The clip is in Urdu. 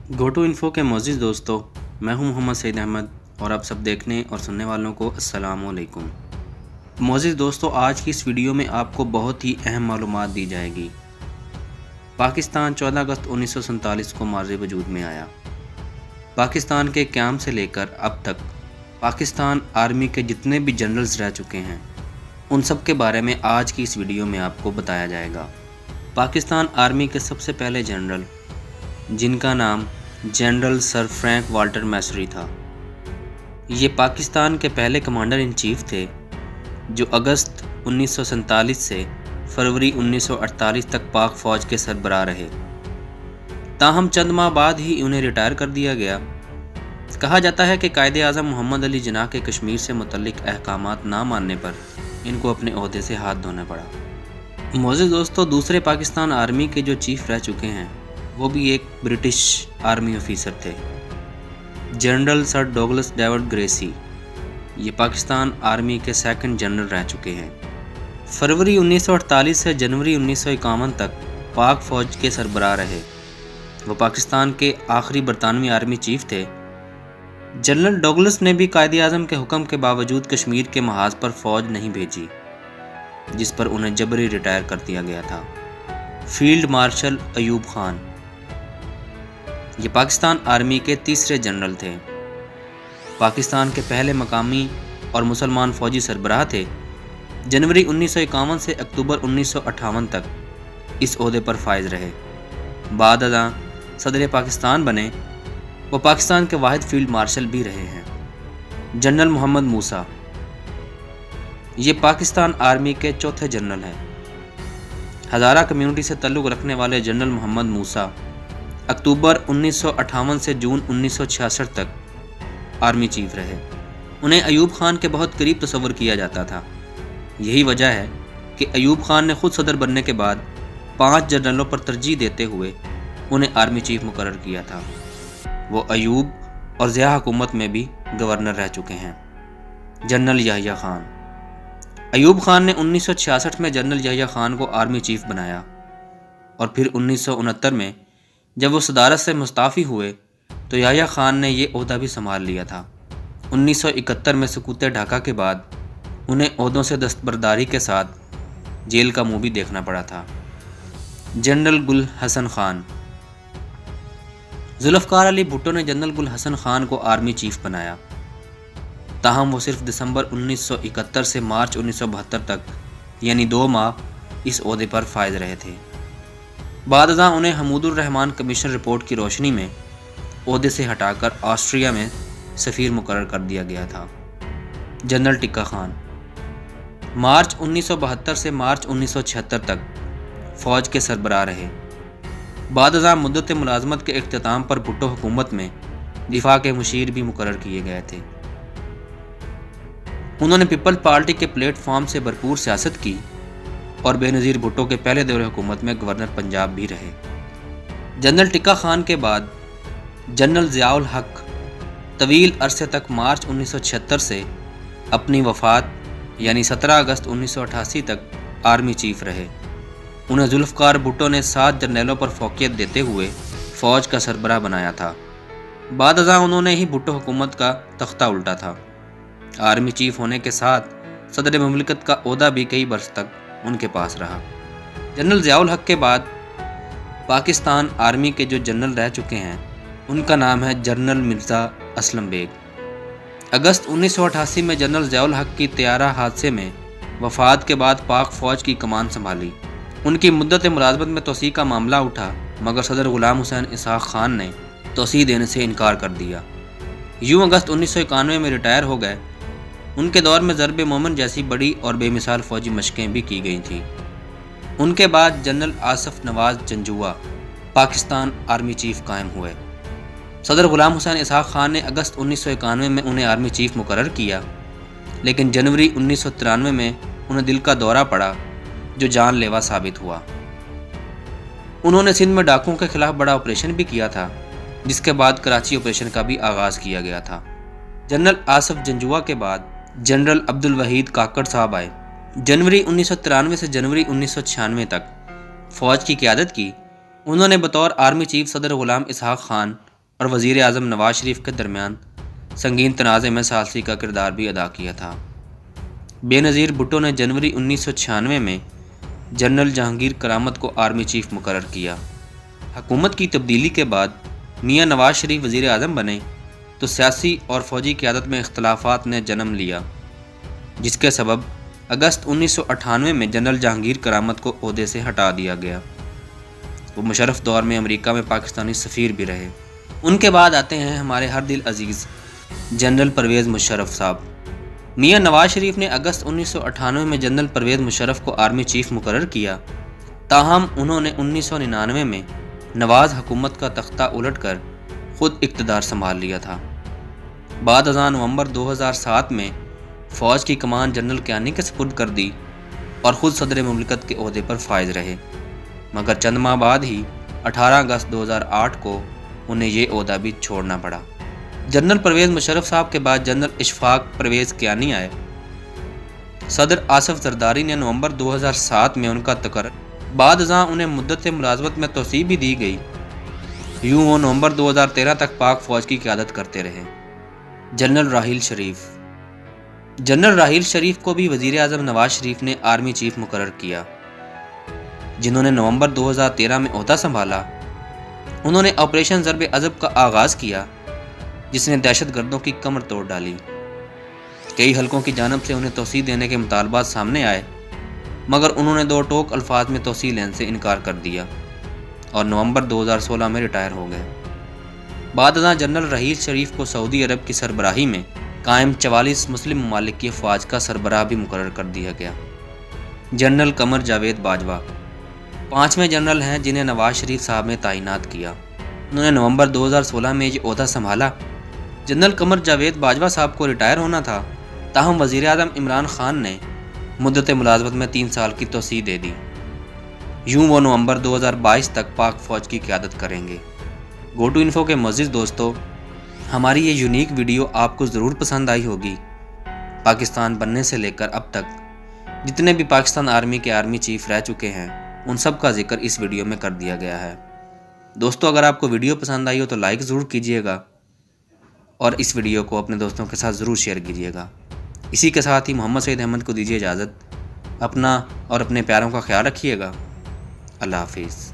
گوٹو انفو کے معزز دوستوں، میں ہوں محمد سعید احمد اور آپ سب دیکھنے اور سننے والوں کو السلام علیکم۔ معزز دوستوں، آج کی اس ویڈیو میں آپ کو بہت ہی اہم معلومات دی جائے گی۔ پاکستان 14 اگست 1947 کو مارز وجود میں آیا۔ پاکستان کے قیام سے لے کر اب تک پاکستان آرمی کے جتنے بھی جنرلز رہ چکے ہیں ان سب کے بارے میں آج کی اس ویڈیو میں آپ کو بتایا جائے گا۔ پاکستان آرمی کے سب سے پہلے جنرل، جن کا نام جنرل سر فرینک والٹر میسری تھا، یہ پاکستان کے پہلے کمانڈر ان چیف تھے جو اگست 1947 سے فروری 1948 تک پاک فوج کے سربراہ رہے۔ تاہم چند ماہ بعد ہی انہیں ریٹائر کر دیا گیا۔ کہا جاتا ہے کہ قائد اعظم محمد علی جناح کے کشمیر سے متعلق احکامات نہ ماننے پر ان کو اپنے عہدے سے ہاتھ دھونا پڑا۔ معزز دوستو، دوسرے پاکستان آرمی کے جو چیف رہ چکے ہیں وہ بھی ایک برٹش آرمی آفیسر تھے، general sir Douglas David Gracey. یہ پاکستان آرمی کے سیکنڈ جنرل رہ چکے ہیں۔ فروری 1948 سے جنوری 1951 تک پاک فوج کے سربراہ رہے۔ وہ پاکستان کے آخری برطانوی آرمی چیف تھے۔ جنرل ڈوگلس نے بھی قائد اعظم کے حکم کے باوجود کشمیر کے محاذ پر فوج نہیں بھیجی، جس پر انہیں جبری ریٹائر کر دیا گیا تھا۔ فیلڈ مارشل ایوب خان، یہ پاکستان آرمی کے تیسرے جنرل تھے۔ پاکستان کے پہلے مقامی اور مسلمان فوجی سربراہ تھے۔ جنوری 1951 سے اکتوبر 1958 تک اس عہدے پر فائز رہے۔ بعد ازاں صدر پاکستان بنے۔ وہ پاکستان کے واحد فیلڈ مارشل بھی رہے ہیں۔ جنرل محمد موسیٰ، یہ پاکستان آرمی کے چوتھے جنرل ہیں۔ ہزارہ کمیونٹی سے تعلق رکھنے والے جنرل محمد موسیٰ اکتوبر 1958 سے جون 1966 تک آرمی چیف رہے۔ انہیں ایوب خان کے بہت قریب تصور کیا جاتا تھا۔ یہی وجہ ہے کہ ایوب خان نے خود صدر بننے کے بعد 5 جنرلوں پر ترجیح دیتے ہوئے انہیں آرمی چیف مقرر کیا تھا۔ وہ ایوب اور ضیاء حکومت میں بھی گورنر رہ چکے ہیں۔ جنرل یحییٰ خان، ایوب خان نے 1966 میں جنرل یحییٰ خان کو آرمی چیف بنایا اور پھر 1969 میں جب وہ صدارت سے مستعفی ہوئے تو یحییٰ خان نے یہ عہدہ بھی سنبھال لیا تھا۔ 1971 میں سقوط ڈھاکہ کے بعد انہیں عہدوں سے دستبرداری کے ساتھ جیل کا منہ بھی دیکھنا پڑا تھا۔ جنرل گل حسن خان، ذوالفقار علی بھٹو نے جنرل گل حسن خان کو آرمی چیف بنایا، تاہم وہ صرف دسمبر 1971 سے مارچ 1972 تک یعنی 2 ماہ اس عہدے پر فائز رہے تھے۔ بعد ازاں انہیں حمود الرحمان کمیشن رپورٹ کی روشنی میں عہدے سے ہٹا کر آسٹریا میں سفیر مقرر کر دیا گیا تھا۔ جنرل ٹکا خان، مارچ 1972 سے مارچ 1976 تک فوج کے سربراہ رہے۔ بعد ازاں مدت ملازمت کے اختتام پر بھٹو حکومت میں دفاع کے مشیر بھی مقرر کیے گئے تھے۔ انہوں نے پیپلز پارٹی کے پلیٹ فارم سے بھرپور سیاست کی اور بے نظیر بھٹو کے پہلے دور حکومت میں گورنر پنجاب بھی رہے۔ جنرل ٹکا خان کے بعد جنرل ضیاء الحق طویل عرصے تک مارچ 1976 سے اپنی وفات یعنی 17 اگست 1988 تک آرمی چیف رہے۔ انہیں ذوالفقار بھٹو نے 7 جرنیلوں پر فوقیت دیتے ہوئے فوج کا سربراہ بنایا تھا۔ بعد ازاں انہوں نے ہی بھٹو حکومت کا تختہ الٹا تھا۔ آرمی چیف ہونے کے ساتھ صدر مملکت کا عہدہ بھی کئی برس تک ان کے پاس رہا۔ جنرل ضیاء الحق کے بعد پاکستان آرمی کے جو جنرل رہ چکے ہیں ان کا نام ہے جنرل مرزا اسلم بیگ۔ اگست 1988 میں جنرل ضیاء الحق کی طیارہ حادثے میں وفات کے بعد پاک فوج کی کمان سنبھالی۔ ان کی مدت ملازمت میں توسیع کا معاملہ اٹھا مگر صدر غلام حسین اسحاق خان نے توسیع دینے سے انکار کر دیا۔ یوں اگست 1991 میں ریٹائر ہو گئے۔ ان کے دور میں ضرب مومن جیسی بڑی اور بے مثال فوجی مشقیں بھی کی گئی تھیں۔ ان کے بعد جنرل آصف نواز جنجوعہ پاکستان آرمی چیف قائم ہوئے۔ صدر غلام حسین اسحاق خان نے اگست 1991 میں انہیں آرمی چیف مقرر کیا، لیکن جنوری 1993 میں انہیں دل کا دورہ پڑا جو جان لیوا ثابت ہوا۔ انہوں نے سندھ میں ڈاکوؤں کے خلاف بڑا آپریشن بھی کیا تھا، جس کے بعد کراچی آپریشن کا بھی آغاز کیا گیا تھا۔ جنرل آصف جنجوعہ کے بعد جنرل عبدالوحید کاکڑ صاحب آئے۔ جنوری 1993 سے جنوری 1996 تک فوج کی قیادت کی۔ انہوں نے بطور آرمی چیف صدر غلام اسحاق خان اور وزیر اعظم نواز شریف کے درمیان سنگین تنازع میں ثالثی کا کردار بھی ادا کیا تھا۔ بے نظیر بھٹو نے جنوری 1996 میں جنرل جہانگیر کرامت کو آرمی چیف مقرر کیا۔ حکومت کی تبدیلی کے بعد میاں نواز شریف وزیر اعظم بنے تو سیاسی اور فوجی قیادت میں اختلافات نے جنم لیا، جس کے سبب اگست 1998 میں جنرل جہانگیر کرامت کو عہدے سے ہٹا دیا گیا۔ وہ مشرف دور میں امریکہ میں پاکستانی سفیر بھی رہے۔ ان کے بعد آتے ہیں ہمارے ہر دل عزیز جنرل پرویز مشرف صاحب۔ میاں نواز شریف نے اگست 1998 میں جنرل پرویز مشرف کو آرمی چیف مقرر کیا، تاہم انہوں نے 1999 میں نواز حکومت کا تختہ الٹ کر خود اقتدار سنبھال لیا تھا۔ بعد ازاں نومبر 2007 میں فوج کی کمان جنرل کیانی کے سپرد کر دی اور خود صدر مملکت کے عہدے پر فائز رہے، مگر چند ماہ بعد ہی 18 اگست 2008 کو انہیں یہ عہدہ بھی چھوڑنا پڑا۔ جنرل پرویز مشرف صاحب کے بعد جنرل اشفاق پرویز کیانی آئے۔ صدر آصف زرداری نے نومبر 2007 میں ان کا تقرر، بعد ازاں انہیں مدت ملازمت میں توسیع بھی دی گئی۔ یوں وہ نومبر 2013 تک پاک فوج کی قیادت کرتے رہے۔ جنرل راحیل شریف۔ جنرل راحیل شریف کو بھی وزیر اعظم نواز شریف نے آرمی چیف مقرر کیا، جنہوں نے نومبر 2013 میں عہدہ سنبھالا۔ انہوں نے آپریشن ضرب عضب کا آغاز کیا، جس نے دہشت گردوں کی کمر توڑ ڈالی۔ کئی حلقوں کی جانب سے انہیں توسیع دینے کے مطالبات سامنے آئے، مگر انہوں نے دو ٹوک الفاظ میں توسیع لینے سے انکار کر دیا اور نومبر 2016 میں ریٹائر ہو گئے۔ بعد ازاں جنرل راحیل شریف کو سعودی عرب کی سربراہی میں قائم 44 مسلم ممالک کی افواج کا سربراہ بھی مقرر کر دیا گیا۔ جنرل قمر جاوید باجوہ 5ویں جنرل ہیں جنہیں نواز شریف صاحب نے تعینات کیا۔ انہوں نے نومبر 2016 میں یہ عہدہ سنبھالا۔ جنرل قمر جاوید باجوہ صاحب کو ریٹائر ہونا تھا، تاہم وزیر اعظم عمران خان نے مدت ملازمت میں 3 سال کی توسیع دے دی۔ یوں وہ نومبر 2022 تک پاک فوج کی قیادت کریں گے۔ گو ٹو انفو کے معزز دوستو، ہماری یہ یونیک ویڈیو آپ کو ضرور پسند آئی ہوگی۔ پاکستان بننے سے لے کر اب تک جتنے بھی پاکستان آرمی کے آرمی چیف رہ چکے ہیں، ان سب کا ذکر اس ویڈیو میں کر دیا گیا ہے۔ دوستو، اگر آپ کو ویڈیو پسند آئی ہو تو لائک ضرور کیجئے گا اور اس ویڈیو کو اپنے دوستوں کے ساتھ ضرور شیئر کیجئے گا۔ اسی کے ساتھ ہی محمد سعید احمد کو دیجیے اجازت۔ اپنا اور اپنے پیاروں کا خیال رکھیے گا۔ اللہ حافظ۔